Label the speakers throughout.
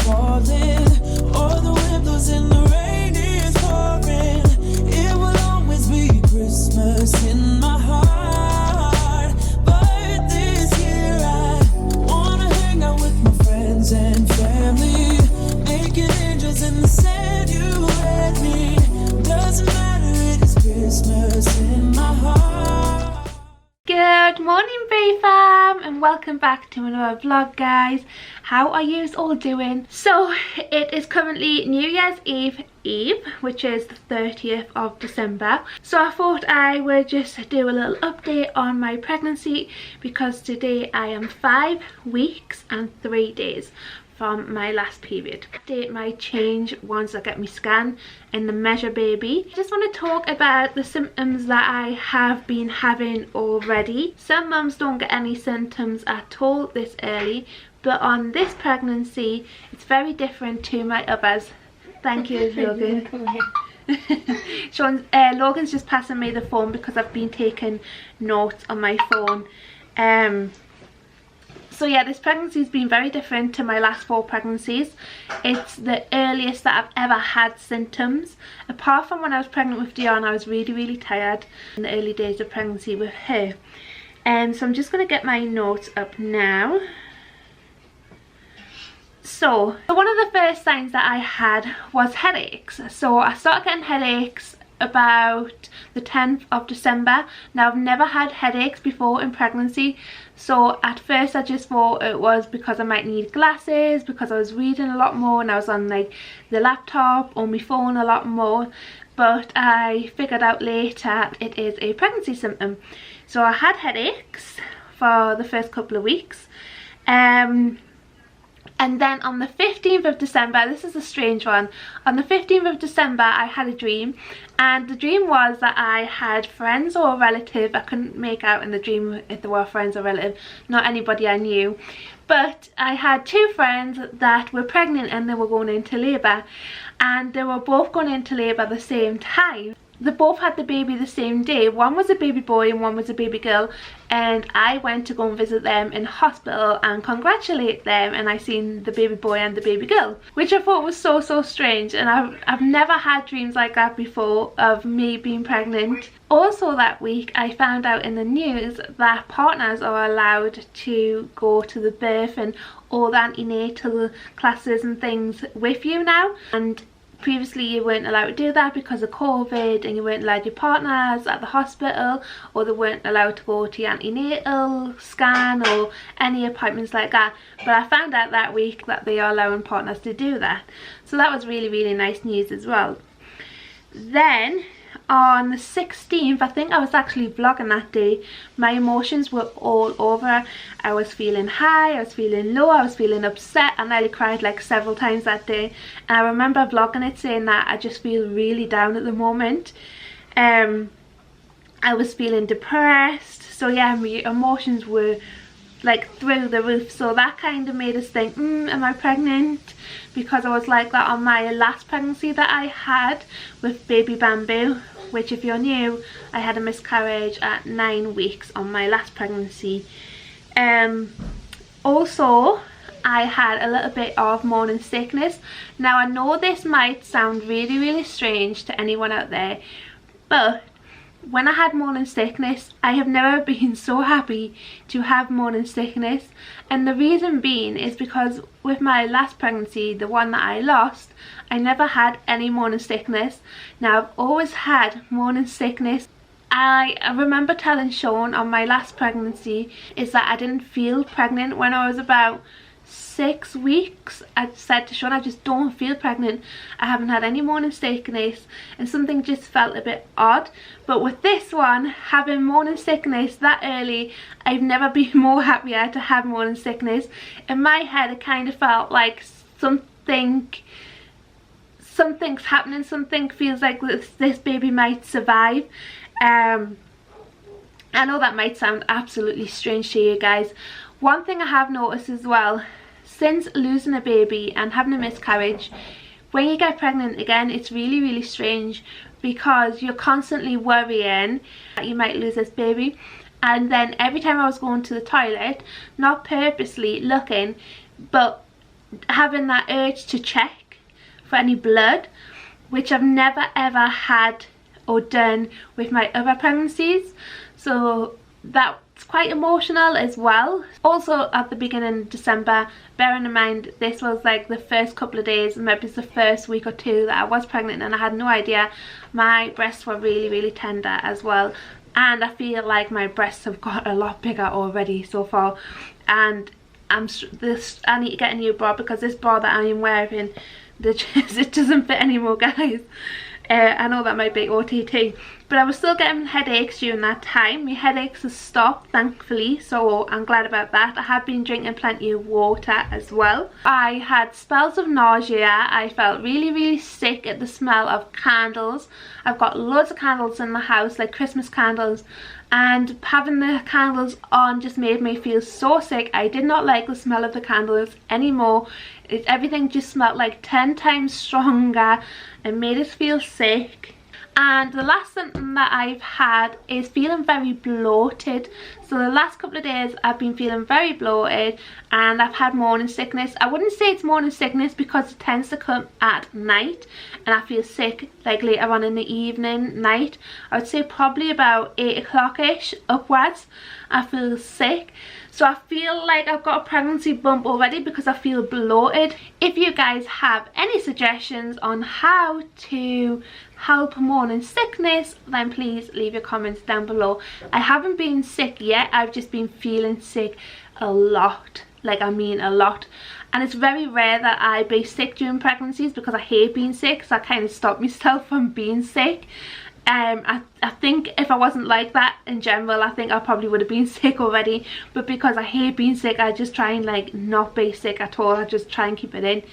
Speaker 1: falling, or the wind blows and the rain is pouring. It will always be Christmas in my heart. But this year I wanna hang out with my friends and family, making angels in the sand. You and me, doesn't matter, it is Christmas in my heart.
Speaker 2: Good morning, Bay Fam, and welcome back to another vlog, guys. How are you all doing? So it is currently New Year's Eve, which is the 30th of December. So I thought I would just do a little update on my pregnancy, because today I am 5 weeks and 3 days from my last period. Date might change once I get my scan and the measure baby. I just want to talk about the symptoms that I have been having already. Some mums don't get any symptoms at all this early, but on this pregnancy it's very different to my others. Thank you, Logan. Logan's just passing me the phone because I've been taking notes on my phone. So yeah, this pregnancy has been very different to my last 4 pregnancies. It's the earliest that I've ever had symptoms. Apart from when I was pregnant with Dionne, I was really tired in the early days of pregnancy with her. So I'm just going to get my notes up now. So one of the first signs that I had was headaches. So I started getting headaches about the 10th of December. Now I've never had headaches before in pregnancy, so at first I just thought it was because I might need glasses, because I was reading a lot more and I was on like the laptop or my phone a lot more, but I figured out later it is a pregnancy symptom. So I had headaches for the first couple of weeks, and then on the 15th of December, this is a strange one, on the 15th of December I had a dream, and the dream was that I had friends or a relative. I couldn't make out in the dream if they were friends or relative, not anybody I knew, but I had 2 friends that were pregnant and they were going into labour, and they were both going into labour at the same time. They both had the baby the same day. One was a baby boy and one was a baby girl, and I went to go and visit them in hospital and congratulate them, and I seen the baby boy and the baby girl, which I thought was so strange, and I've never had dreams like that before of me being pregnant. Also that week I found out in the news that partners are allowed to go to the birth and all the antenatal classes and things with you now, and previously you weren't allowed to do that because of COVID, and you weren't allowed your partners at the hospital, or they weren't allowed to go to your antenatal scan or any appointments like that. But I found out that week that they are allowing partners to do that, so that was really nice news as well. Then on the 16th, I think I was actually vlogging that day, my emotions were all over. I was feeling high, I was feeling low, I was feeling upset. I nearly cried like several times that day, and I remember vlogging it saying that I just feel really down at the moment. I was feeling depressed, so yeah, my emotions were like through the roof. So that kind of made us think, am I pregnant? Because I was like that on my last pregnancy that I had with baby Bamboo, which if you're new, I had a miscarriage at 9 weeks on my last pregnancy. Also I had a little bit of morning sickness. Now I know this might sound really strange to anyone out there, but when I had morning sickness, I have never been so happy to have morning sickness. And the reason being is because with my last pregnancy, the one that I lost, I never had any morning sickness. Now I've always had morning sickness. I remember telling Sean on my last pregnancy is that I didn't feel pregnant when I was about 6 weeks. I said to Sean, I just don't feel pregnant. I haven't had any morning sickness, and something just felt a bit odd. But with this one, having morning sickness that early, I've never been more happier to have morning sickness. In my head it kind of felt like something's happening, something feels like this baby might survive. I know that might sound absolutely strange to you guys. One thing I have noticed as well, since losing a baby and having a miscarriage, when you get pregnant again, it's really strange, because you're constantly worrying that you might lose this baby. And then every time I was going to the toilet, not purposely looking, but having that urge to check for any blood, which I've never ever had or done with my other pregnancies. So that's quite emotional as well. Also at the beginning of December, bearing in mind this was like the first couple of days, maybe it's the first week or two that I was pregnant, and I had no idea. My breasts were really tender as well, and I feel like my breasts have got a lot bigger already so far, and I need to get a new bra because this bra that I am wearing, it doesn't fit anymore, guys. I know that might be OTT, but I was still getting headaches during that time. My headaches have stopped, thankfully, so I'm glad about that. I have been drinking plenty of water as well. I had spells of nausea. I felt really sick at the smell of candles. I've got loads of candles in the house, like Christmas candles, and having the candles on just made me feel so sick. I did not like the smell of the candles anymore. Everything just smelled like 10 times stronger and made us feel sick. And the last symptom that I've had is feeling very bloated. So the last couple of days I've been feeling very bloated, and I've had morning sickness. I wouldn't say it's morning sickness because it tends to come at night, and I feel sick like later on in the evening, night. I would say probably about 8 o'clock-ish upwards I feel sick. So I feel like I've got a pregnancy bump already because I feel bloated. If you guys have any suggestions on how to help morning sickness, then please leave your comments down below. I haven't been sick yet, I've just been feeling sick a lot. Like, I mean a lot. And it's very rare that I be sick during pregnancies because I hate being sick, so I kind of stop myself from being sick. I think if I wasn't like that in general, I think I probably would have been sick already, but because I hate being sick, I just try and like not be sick at all. I just try and keep it in.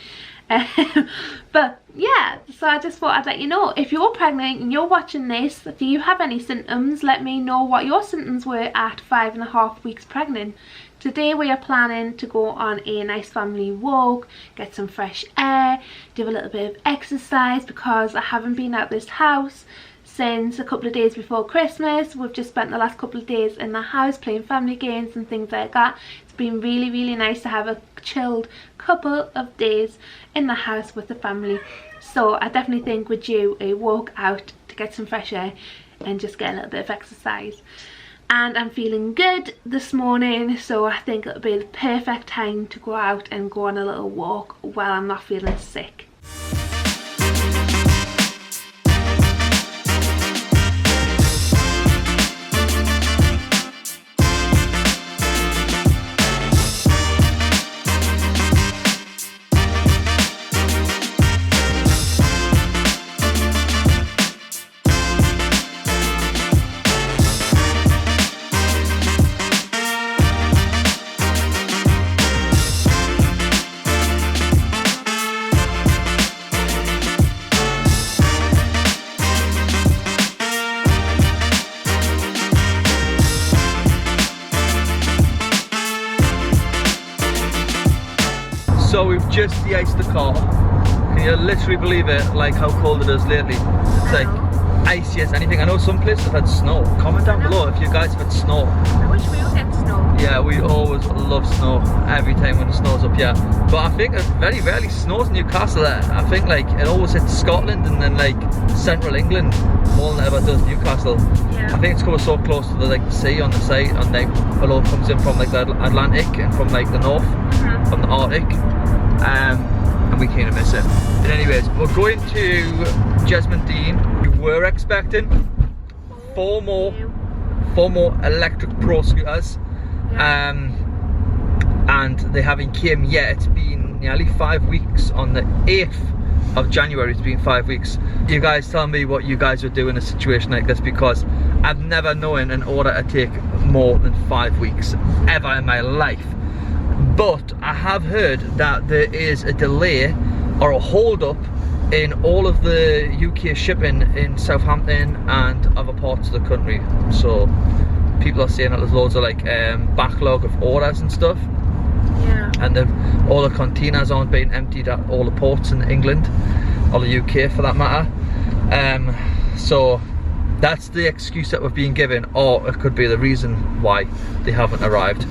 Speaker 2: But yeah, so I just thought I'd let you know, if you're pregnant and you're watching this, do you have any symptoms? Let me know what your symptoms were at 5.5 weeks pregnant. Today we are planning to go on a nice family walk, get some fresh air, do a little bit of exercise because I haven't been out this house since a couple of days before Christmas. We've just spent the last couple of days in the house playing family games and things like that. It's been really nice to have a chilled couple of days in the house with the family. So I definitely think we'd do a walk out to get some fresh air and just get a little bit of exercise. And I'm feeling good this morning, so I think it'll be the perfect time to go out and go on a little walk while I'm not feeling sick.
Speaker 3: So we've just de-iced the car. Can you literally believe it, like how cold it is lately? It's like icy as anything. I know some places have had snow. Comment down below if you guys have had snow.
Speaker 2: I wish we would get snow.
Speaker 3: Yeah, we always love snow every time when it snows up here. But I think it very rarely snows in Newcastle. I think like it always hits Scotland and then like central England more than it ever does Newcastle.
Speaker 2: Yeah.
Speaker 3: I think it's coming so close to the like the sea on the side, and like below it comes in from like the Atlantic and from like the north, from the Arctic. And we kind of miss it. But anyways, we're going to Jesmond Dean. We were expecting four more electric pro scooters, and they haven't came yet. It's been nearly 5 weeks. On the 8th of January it's been 5 weeks. You guys tell me what you guys would do in a situation like this, because I've never known an order to take more than 5 weeks ever in my life. But I have heard that there is a delay or a hold up in all of the UK shipping in Southampton and other parts of the country. So people are saying that there's loads of like backlog of orders and stuff.
Speaker 2: Yeah.
Speaker 3: And all the containers aren't being emptied at all the ports in England or the UK for that matter. So that's the excuse that we've been given, or it could be the reason why they haven't arrived.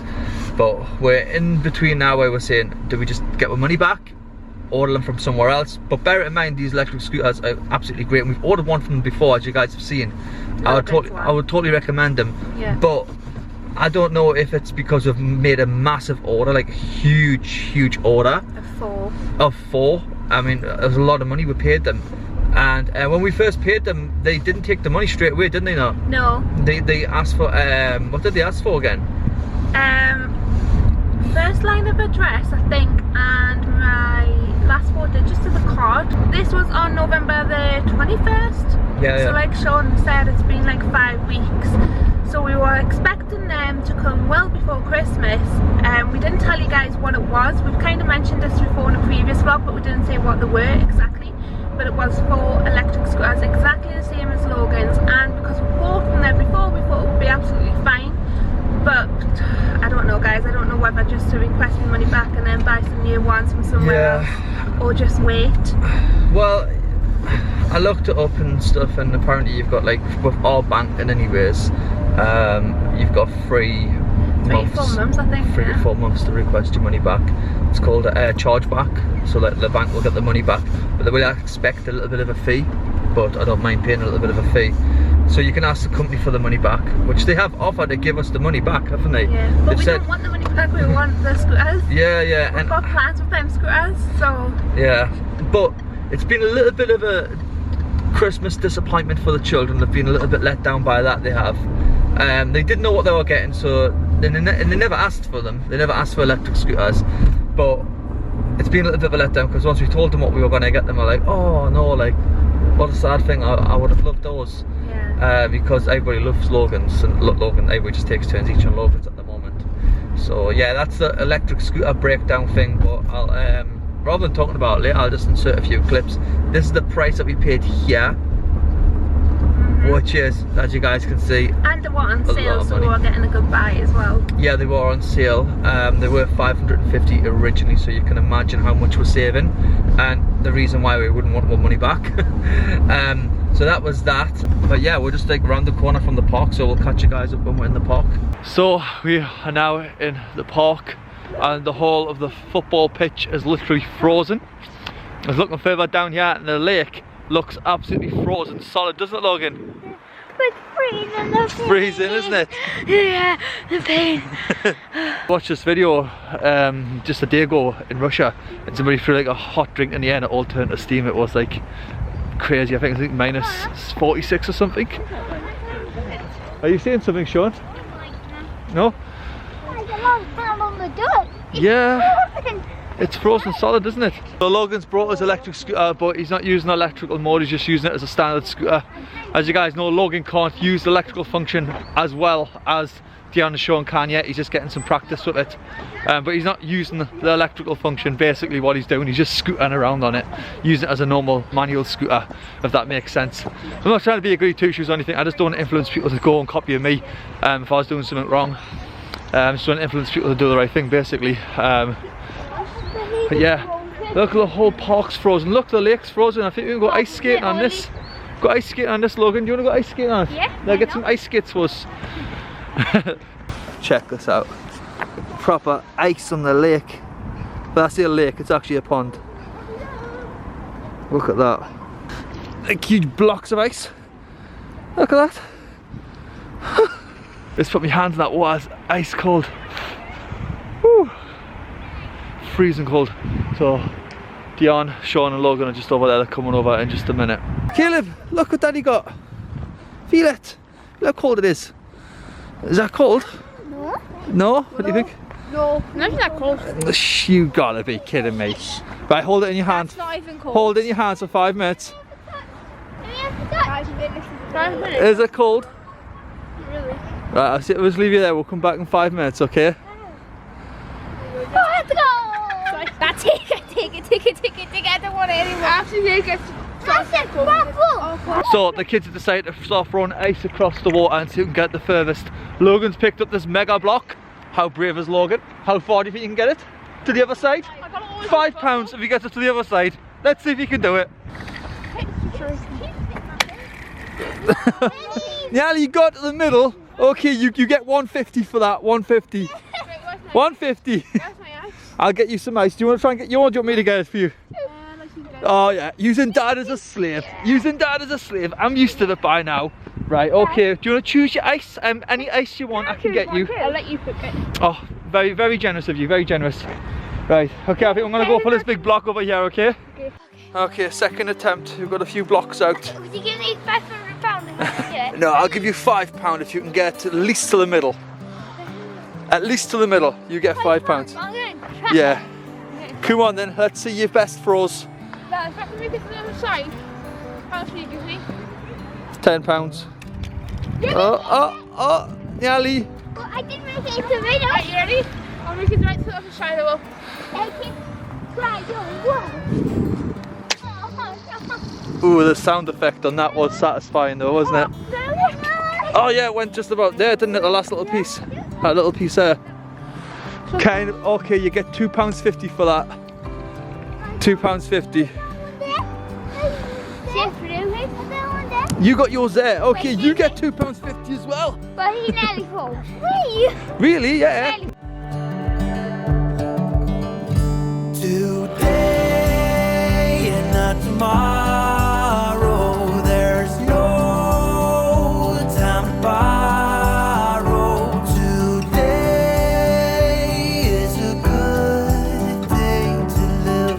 Speaker 3: But we're in between now where we're saying, do we just get our money back, order them from somewhere else? But bear in mind, these electric scooters are absolutely great, and we've ordered one from them before, as you guys have seen. I would totally recommend them.
Speaker 2: Yeah.
Speaker 3: But I don't know if it's because we've made a massive order, like a huge order of four. I mean, there's a lot of money we paid them, and when we first paid them, they didn't take the money straight away, didn't they? No. They asked for what did they ask for again?
Speaker 2: First line of address, I think, and my last four digits of the card. This was on November the 21st.
Speaker 3: Yeah.
Speaker 2: So like Sean said, it's been like 5 weeks. So we were expecting them to come well before Christmas. We didn't tell you guys what it was. We've kind of mentioned this before in a previous vlog, but we didn't say what they were exactly. But it was 4 electric scooters, exactly the same as Logan's. And because we bought them there before, we thought it would be absolutely fine. But I don't know, guys. I don't know whether just to request my money back and then buy some new ones from somewhere else, or just wait.
Speaker 3: Well, I looked it up and stuff, and apparently you've got, like, with our bank and anyways, you've got 3 months,
Speaker 2: 3 to 4 months, I think.
Speaker 3: 3 to 4 months to request your money back. It's called a chargeback, so that the bank will get the money back, but they will expect a little bit of a fee. But I don't mind paying a little bit of a fee. So you can ask the company for the money back, which they have offered to give us the money back, haven't they?
Speaker 2: Yeah, but we don't want the money back, we want the scooters.
Speaker 3: Yeah.
Speaker 2: We've got plans with them scooters, so...
Speaker 3: Yeah, but it's been a little bit of a Christmas disappointment for the children. They've been a little bit let down by that, they have. They didn't know what they were getting, so they never asked for them. They never asked for electric scooters. But it's been a little bit of a letdown, because once we told them what we were going to get them, we're like, oh no, like, what a sad thing. I would have loved those. Because everybody loves Logans, and everybody just takes turns each on Logans at the moment. So yeah, that's the electric scooter breakdown thing. But I'll rather than talking about it later, I'll just insert a few clips. This is the price that we paid here, which is, as you guys can see,
Speaker 2: and they were on sale, so we were getting a good buy as well.
Speaker 3: Yeah, they were on sale. They were 550 originally, so you can imagine how much we're saving, and the reason why we wouldn't want more money back. So that was that. But yeah, we're just like around the corner from the park, so we'll catch you guys up when we're in the park. So we are now in the park, and the whole of the football pitch is literally frozen. I was looking further down here, and the lake looks absolutely frozen solid, doesn't it, Logan?
Speaker 4: It's freezing, the pain.
Speaker 3: It's freezing, isn't it?
Speaker 4: Yeah, the pain.
Speaker 3: Watched this video just a day ago in Russia, and somebody threw like a hot drink in the air and it all turned to steam. It was like crazy. I think it's like minus 46 or something. Are you saying something, Sean? No? Yeah. It's frozen solid, isn't it? So Logan's brought his electric scooter, but he's not using electrical mode, he's just using it as a standard scooter. As you guys know, Logan can't use the electrical function as well as Dionne and Sean can yet. He's just getting some practice with it. But he's not using the electrical function. Basically what he's doing, he's just scooting around on it, using it as a normal manual scooter, if that makes sense. I'm not trying to be a goody two-shoes or anything, I just don't want to influence people to go and copy me if I was doing something wrong. I just want to influence people to do the right thing, basically. But yeah, look, the whole park's frozen. Look, the lake's frozen. I think we can go ice skating on this. Go ice skating on this, Logan. Do you want to go ice skating on it?
Speaker 4: Yeah.
Speaker 3: Now get some ice skates for us. Check this out. Proper ice on the lake. But I say a lake, it's actually a pond. Look at that. Like huge blocks of ice. Look at that. Let's put my hands in that water. It's ice cold. Woo. Freezing cold. So Dionne, Sean and Logan are just over there. They're coming over in just a minute. Caleb, look what Daddy got. Feel it. Look how cold it is. Is that cold?
Speaker 4: No.
Speaker 3: No? What do you think?
Speaker 4: No, not that cold.
Speaker 3: You gotta be kidding me. Right, hold it in your hand.
Speaker 4: It's not even cold.
Speaker 3: Hold it in your hands for 5 minutes.
Speaker 4: 5 minutes. 5 minutes.
Speaker 3: Is it cold?
Speaker 4: Really?
Speaker 3: Right, we'll just leave you there. We'll come back in 5 minutes, okay?
Speaker 4: Let's go! Take it. I don't want it anymore. After you get
Speaker 3: So the kids have decided to start throwing ice across the water and see who can get the furthest. Logan's picked up this mega block. How brave is Logan? How far do you think you can get it? To the other side? £5 if he gets it to the other side. Let's see if he can do it. Yeah, you got to the middle. Okay, you get 150 for that. 150. 150.
Speaker 4: Where's my ice?
Speaker 3: I'll get you some ice. Do you want to try and get yours? Do you want me to get it for you?
Speaker 4: Let's use it.
Speaker 3: Oh yeah, using dad as a slave. Using dad as a slave. I'm used to it by now. Right, okay. Do you want to choose your ice? Any ice you want, I can get you.
Speaker 4: I'll let you pick it.
Speaker 3: Oh, very, very generous of you. Very generous. Right, okay, I think I'm going to go for this big block over here, okay?
Speaker 4: Okay.
Speaker 3: Okay, second attempt. We've got a few blocks out.
Speaker 4: Would you give me £500? Yeah.
Speaker 3: No, I'll give you £5 if you can get at least to the middle. At least to the middle, you get £5.
Speaker 4: I'm going to try.
Speaker 3: Yeah. Come on then, let's see your best throws.
Speaker 4: No, if I can make it to the other side, how much will you give me?
Speaker 3: £10. Oh, nearly.
Speaker 4: Well, I didn't make it to the middle. Right, you ready? I'll make it right to the other side. I will.
Speaker 3: Ooh, the sound effect on that was satisfying though, wasn't it? Oh yeah, it went just about there, didn't it? The last little piece. That little piece there. Kind of, okay, you get £2.50 for that. £2.50. You got yours there. Okay, you get £2.50 as well.
Speaker 4: But he nearly falls.
Speaker 3: Really? Yeah.
Speaker 1: Today and not tomorrow. There's no time to borrow. Today is a good day to live.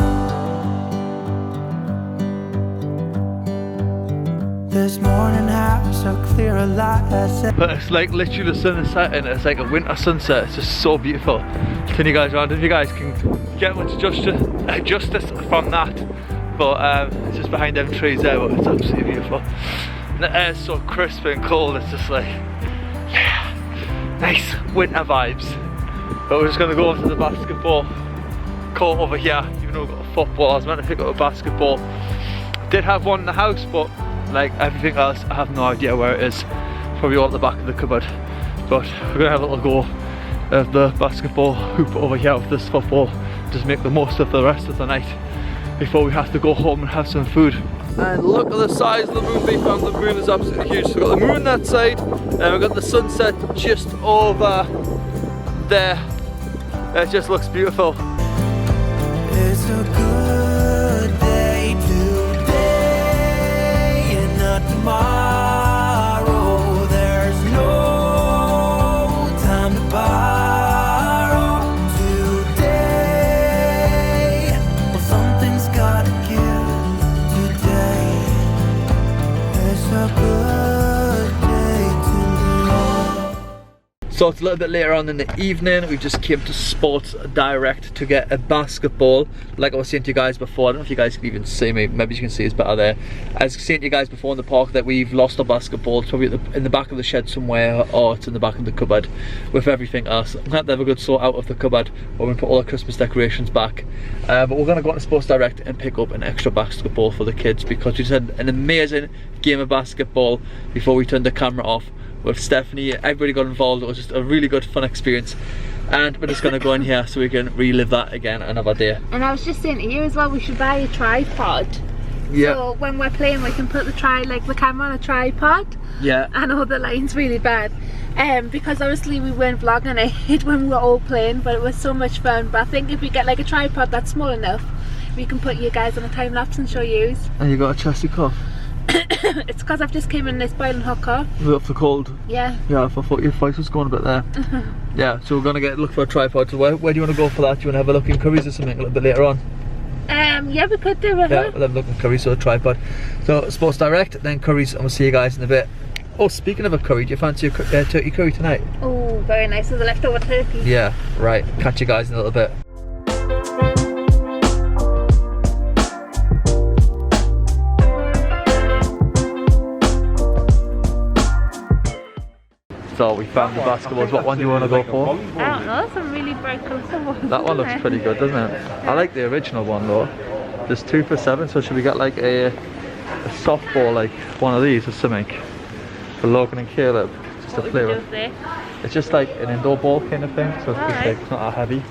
Speaker 1: This morning has so clear a light.
Speaker 3: But it's like literally the sun is setting. It's like a winter sunset. It's just so beautiful. Turn you guys around if you guys can get much justice from that. But it's just behind them trees there, but it's absolutely beautiful. And the air's so crisp and cold, it's just like, yeah, nice winter vibes. But we're just gonna go over to the basketball court over here, even though we've got a football. I was meant to pick up a basketball. Did have one in the house, but like everything else, I have no idea where it is. Probably all at the back of the cupboard. But we're gonna have a little go of the basketball hoop over here with this football. Just make the most of the rest of the night before we have to go home and have some food. And look at the size of the moon we found. The moon is absolutely huge. So we've got the moon that side, and we've got the sunset just over there. It just looks beautiful.
Speaker 1: It's a good day today and not tomorrow. There's no time to borrow today. Well, something's gotta give today. It's a good day to live.
Speaker 3: So it's a little bit later on in the evening. We just came to Sports Direct to get a basketball. Like I was saying to you guys before, I don't know if you guys can even see me, maybe you can see it's better there. I was saying to you guys before in the park that we've lost our basketball. It's probably in the back of the shed somewhere, or it's in the back of the cupboard with everything else. I'm glad to have a good sort out of the cupboard where we put all the Christmas decorations back. But we're going to go on to Sports Direct and pick up an extra basketball for the kids, because we just had an amazing game of basketball before we turned the camera off with Stephanie. Everybody got involved. It was just a really good fun experience, and we're just going to go in here so we can relive that again another day.
Speaker 2: And I was just saying to you as well, we should buy a tripod.
Speaker 3: Yeah.
Speaker 2: So when we're playing, we can put the camera on a tripod.
Speaker 3: Yeah.
Speaker 2: I know the line's really bad, because obviously we weren't vlogging it when we were all playing, but it was so much fun. But I think if we get like a tripod that's small enough, we can put you guys on a time lapse and show you.
Speaker 3: And you got a chesty cough?
Speaker 2: It's because I've just came in this boiling hot car.
Speaker 3: We're up for cold.
Speaker 2: Yeah.
Speaker 3: Yeah, I thought your voice was going a bit there. Yeah, so we're gonna look for a tripod. So where do you want to go for that? Do you want to have a look in Curry's or something a little bit later on?
Speaker 2: Yeah, we could do it.
Speaker 3: Yeah, we'll have a look in Curry's, so a tripod. So Sports Direct, then Curry's, and we'll see you guys in a bit. Oh, speaking of a curry, do you fancy a turkey curry tonight?
Speaker 2: Oh, very nice with the leftover turkey.
Speaker 3: Yeah, right. Catch you guys in a little bit. So we found the basketballs. What one do you want to go for?
Speaker 2: I don't know, some really bright colours.
Speaker 3: That one looks pretty good, doesn't it? I like the original one though. There's 2 for $7, so should we get like a softball, like one of these or something for Logan and Caleb, just to play with? It's just like an indoor ball kind of thing, so it's, just like, it's not that heavy.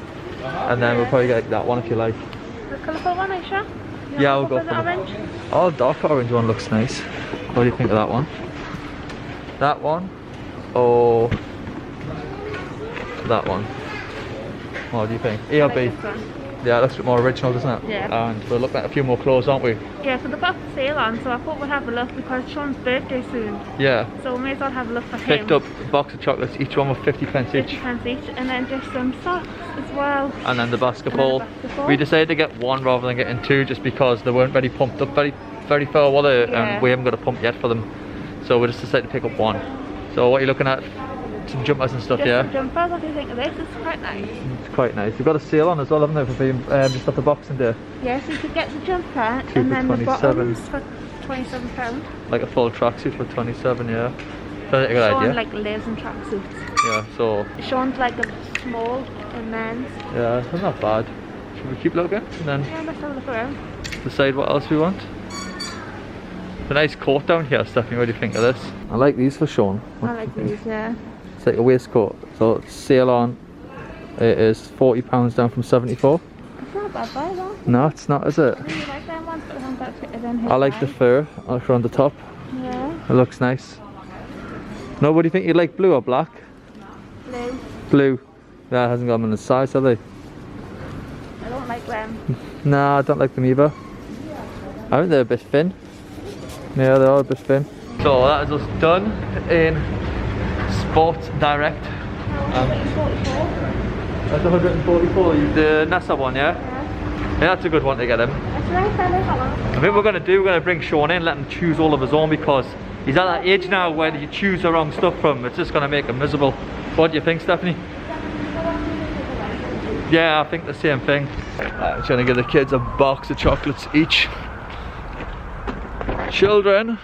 Speaker 3: And then we'll probably get like that one if you like.
Speaker 2: The colourful one, are you sure?
Speaker 3: Yeah, we'll go for the orange. Oh, dark orange one looks nice. What do you think of that one? That one? Or that one? What do you think? A or B?
Speaker 2: This one.
Speaker 3: Yeah, it looks a bit more original, doesn't it?
Speaker 2: Yeah.
Speaker 3: And we're looking at a few more clothes, aren't we?
Speaker 2: Yeah, so they've got the sale on, so I thought we'd have a look because Sean's birthday soon.
Speaker 3: Yeah.
Speaker 2: So we may as well have a look for him.
Speaker 3: Picked up a box of chocolates, each one with 50 pence
Speaker 2: 50
Speaker 3: each.
Speaker 2: pence each, and then just some socks as well.
Speaker 3: And then the basketball. We decided to get one rather than getting two just because they weren't very pumped up very far, were they?
Speaker 2: Yeah.
Speaker 3: And we haven't got a pump yet for them. So we just decided to pick up one. So what are you looking at? Some jumpers and stuff,
Speaker 2: Just
Speaker 3: yeah?
Speaker 2: some jumpers, what do you think of this? It's quite nice.
Speaker 3: It's quite nice. You've got a sale on as well, haven't they, for being just after Boxing Day?
Speaker 2: Yeah, so you could get the jumper
Speaker 3: Two
Speaker 2: and
Speaker 3: for
Speaker 2: then the
Speaker 3: 27.
Speaker 2: bottoms for £27.
Speaker 3: Like a full tracksuit for 27, yeah. That's a good
Speaker 2: Sean
Speaker 3: idea.
Speaker 2: like lives in tracksuits.
Speaker 3: Yeah, so
Speaker 2: Sean's like a small in men's.
Speaker 3: yeah, that's not bad. Should we keep looking and then
Speaker 2: Yeah, let's have a look around.
Speaker 3: decide what else we want? A nice coat down here, Stephanie. What do you think of this? I like these for Sean.
Speaker 2: I like these, yeah.
Speaker 3: It's like a waistcoat. So it's sale on. It is £40 down from 74.
Speaker 2: It's not a bad buy though.
Speaker 3: No, it's not, is it?
Speaker 2: I really like them ones, but I haven't got fitted in here.
Speaker 3: I like the fur on the top.
Speaker 2: Yeah,
Speaker 3: It looks nice. No, what do you think? You like blue or black?
Speaker 2: blue.
Speaker 3: Blue. Yeah, it hasn't got them in the size, have they?
Speaker 2: I don't like them.
Speaker 3: No, I don't like them either. I think they're a bit thin. Yeah, they are a bit thin. So that is us done in Sport Direct. That's 144. The NASA one, yeah? Yeah, that's a good one to get him.
Speaker 2: It's nice, I like that one.
Speaker 3: I think we're gonna bring Sean in, let him choose all of his own because he's at that age now where you choose the wrong stuff from. It's just gonna make him miserable. What do you think, Stephanie? Yeah, I think the same thing. I'm trying to give the kids a box of chocolates each. Children,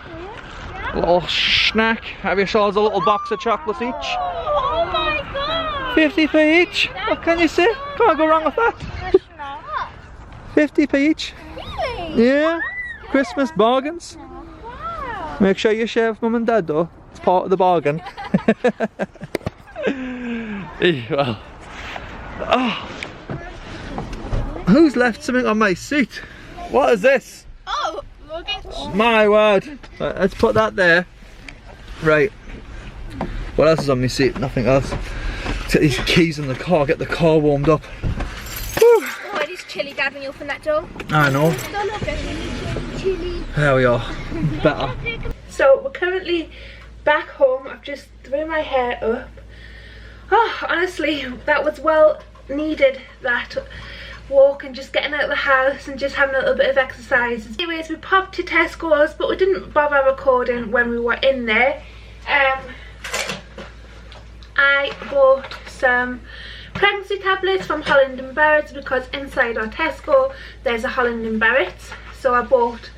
Speaker 3: a little snack. Have yourselves a little box of chocolates each.
Speaker 4: Oh my god!
Speaker 3: 50p each. What can you say? Can't go wrong with that.
Speaker 4: That's not.
Speaker 3: 50p each.
Speaker 4: Really?
Speaker 3: Yeah. Christmas bargains.
Speaker 4: Wow.
Speaker 3: Make sure you share with mum and dad though. It's part of the bargain. Well. Oh. Who's left something on my seat? What is this?
Speaker 4: Oh, luggage.
Speaker 3: My word. Right, let's put that there. Right. What else is on my seat? Nothing else. Get these keys in the car, get the car warmed up. Whew.
Speaker 4: Oh, it is chilly, Dad, when you open that door.
Speaker 3: I know.
Speaker 4: Don't look at me. Chilly.
Speaker 3: There we are. Better.
Speaker 2: So we're currently back home. I've just threw my hair up. Oh, honestly, that was well needed, that walk and just getting out of the house and just having a little bit of exercise. Anyways, we popped to Tesco's, but we didn't bother recording when we were in there. I bought some pregnancy tablets from Holland & Barrett's because inside our Tesco there's a Holland & Barrett's. So I bought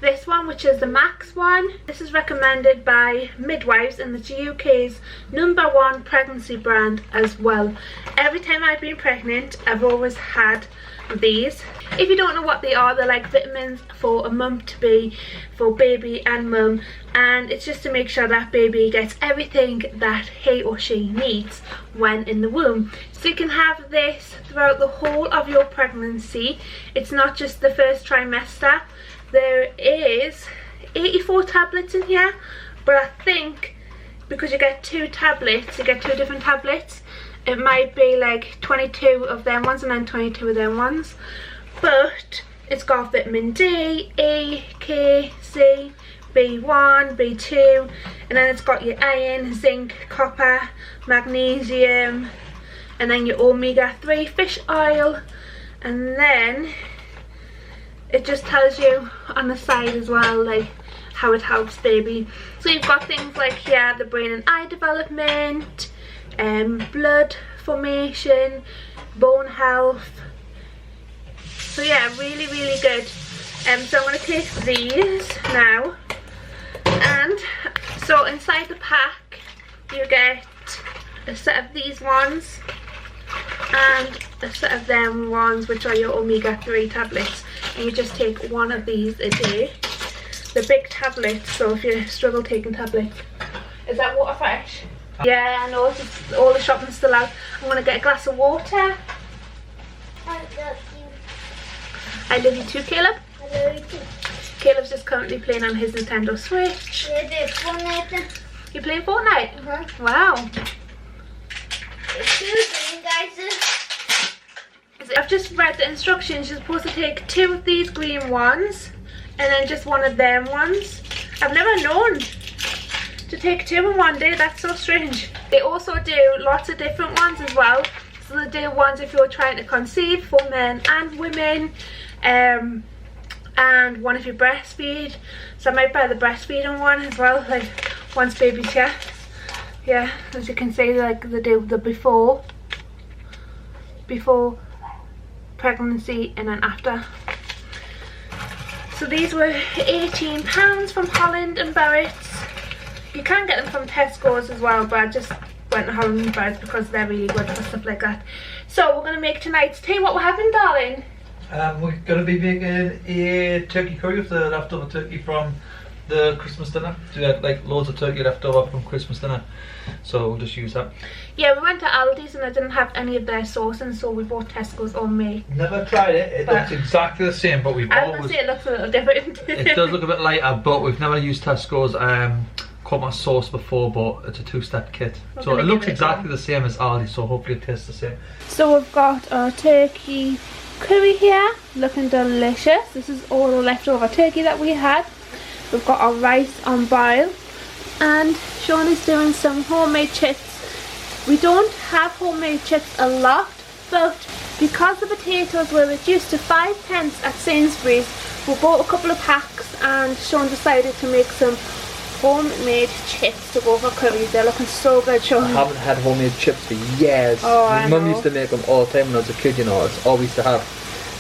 Speaker 2: this one, which is the Max one. This is recommended by midwives and it's UK's #1 pregnancy brand as well. Every time I've been pregnant, I've always had these. If you don't know what they are, they're like vitamins for a mum to be, for baby and mum, and it's just to make sure that baby gets everything that he or she needs when in the womb. So you can have this throughout the whole of your pregnancy. It's not just the first trimester. There is 84 tablets in here, but I think because you get 2 tablets, you get 2 different tablets, it might be like 22 of them ones and then 22 of them ones. But it's got vitamin D, E, K, C, B1, B2, and then it's got your iron, zinc, copper, magnesium, and then your omega-3 fish oil, and then it just tells you on the side as well like how it helps baby. So you've got things like here, the brain and eye development, blood formation, bone health. So yeah, really good. So I'm going to take these now, and so inside the pack you get a set of these ones and a set of them ones, which are your omega-3 tablets, and you just take one of these a day. The big tablets, so if you struggle taking tablets. Is that water fresh? Yeah, I know, it's just, all the shopping's still out. I'm going to get a glass of water.
Speaker 4: I love you.
Speaker 2: I love you too, Caleb.
Speaker 4: I love you too.
Speaker 2: Caleb's just currently playing on his Nintendo Switch. You playing Fortnite? Wow.
Speaker 4: It's good, guys.
Speaker 2: I've just read the instructions. You're supposed to take 2 of these green ones and then just 1 of them ones. I've never known to take 2 in one day. That's so strange. They also do lots of different ones as well. So they do ones if you're trying to conceive for men and women, and one if you breastfeed. So I might buy the breastfeeding one as well, like once baby's here. Yeah, as you can see, like they do the before pregnancy and then after. So these were £18 from Holland and Barrett's. You can get them from Tesco's as well, but I just went to Holland and Barrett's because they're really good for stuff like that. So we're going to make tonight's tea. What we're having, darling?
Speaker 3: We're going to be making a turkey curry with the leftover turkey from the Christmas dinner. So we had like loads of turkey left over from Christmas dinner, so we'll just use that.
Speaker 2: Yeah, we went to Aldi's and I didn't have any of their sauce, and so we bought Tesco's on me.
Speaker 3: Never tried it. It looks exactly the same, but we've
Speaker 2: I was going to say it looks a little different.
Speaker 3: It does look a bit lighter, but we've never used Tesco's Coma sauce before, but it's a 2-step kit. So it looks exactly the same as Aldi, so hopefully it tastes the same.
Speaker 2: So we've got our turkey curry here, looking delicious. This is all the leftover turkey that we had. We've got our rice on boil, and Sean is doing some homemade chips. We don't have homemade chips a lot, but because the potatoes were reduced to 5p at Sainsbury's, we bought a couple of packs, and Sean decided to make some homemade chips to go for curries. They're looking so good, Sean.
Speaker 3: I haven't had homemade chips for years.
Speaker 2: Oh,
Speaker 3: My mum used to make them all the time when I was a kid, you know. It's all we used to have.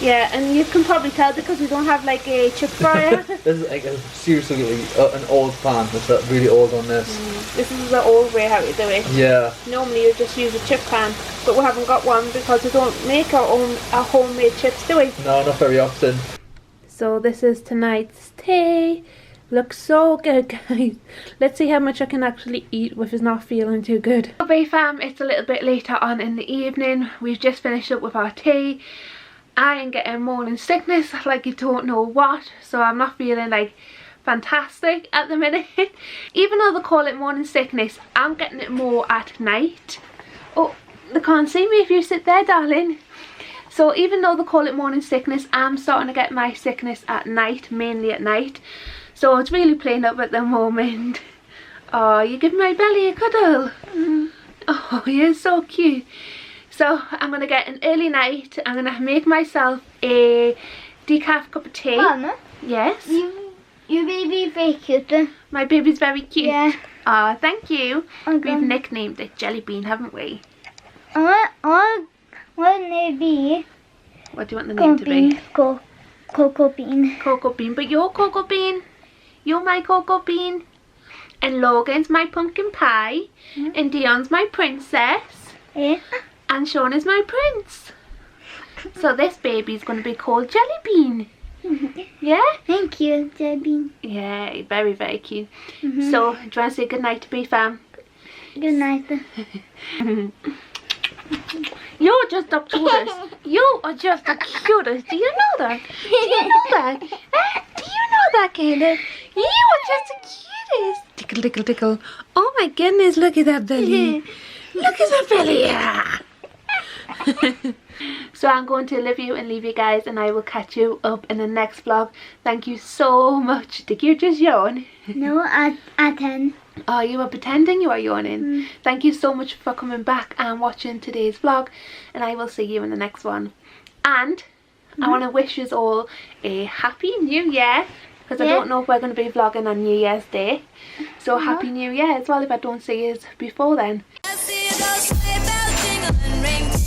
Speaker 2: Yeah, and you can probably tell because we don't have like a chip fryer.
Speaker 3: This is like seriously an old pan. It's a really old one, this.
Speaker 2: This is the old way how to do it.
Speaker 3: Yeah.
Speaker 2: Normally you just use a chip pan, but we haven't got one because we don't make our homemade chips, do we?
Speaker 3: No, not very often.
Speaker 2: So this is tonight's tea. Looks so good, guys. Let's see how much I can actually eat with us not feeling too good. Okay fam, it's a little bit later on in the evening. We've just finished up with our tea. I am getting morning sickness like you don't know what, so I'm not feeling like fantastic at the minute. Even though they call it morning sickness, I'm getting it more at night. Oh, they can't see me if you sit there, darling. So even though they call it morning sickness, I'm starting to get my sickness at night, mainly at night. So it's really playing up at the moment. Oh, you give my belly a cuddle. Oh, you're so cute. So I'm going to get an early night. I'm going to make myself a decaf cup of tea.
Speaker 4: Mama?
Speaker 2: Yes?
Speaker 4: Your baby is very cute.
Speaker 2: My baby's very cute?
Speaker 4: Yeah.
Speaker 2: Oh, thank you.
Speaker 4: Okay.
Speaker 2: We've nicknamed it Jelly Bean, haven't we?
Speaker 4: What name be?
Speaker 2: What do you want the name to be?
Speaker 4: Cocoa Bean.
Speaker 2: Cocoa Bean. But you're Cocoa Bean. You're my Cocoa Bean. And Logan's my pumpkin pie. And Dionne's my princess.
Speaker 4: Yeah.
Speaker 2: And Sean is my prince. So this baby's going to be called Jelly Bean. Yeah?
Speaker 4: Thank you, Jelly Bean.
Speaker 2: Yeah, very, very cute. So, do you want to say goodnight to B fam?
Speaker 4: Good night.
Speaker 2: You're just the cutest. You are just the cutest. Do you know that? Do you know that? Do you know that, Caleb? You are just the cutest. Tickle, tickle, tickle. Oh my goodness, look at that belly. Look at that belly. Yeah. So I'm going to leave you guys, and I will catch you up in the next vlog. Thank you so much. Did you just yawn?
Speaker 4: No, at 10.
Speaker 2: Oh, you were pretending you were yawning. Thank you so much for coming back and watching today's vlog, and I will see you in the next one. And I want to wish us all a happy new year, because I don't know if we're going to be vlogging on New Year's Day. So happy new year as well if I don't see you before then.
Speaker 1: I see those sleigh bells jingle and ring.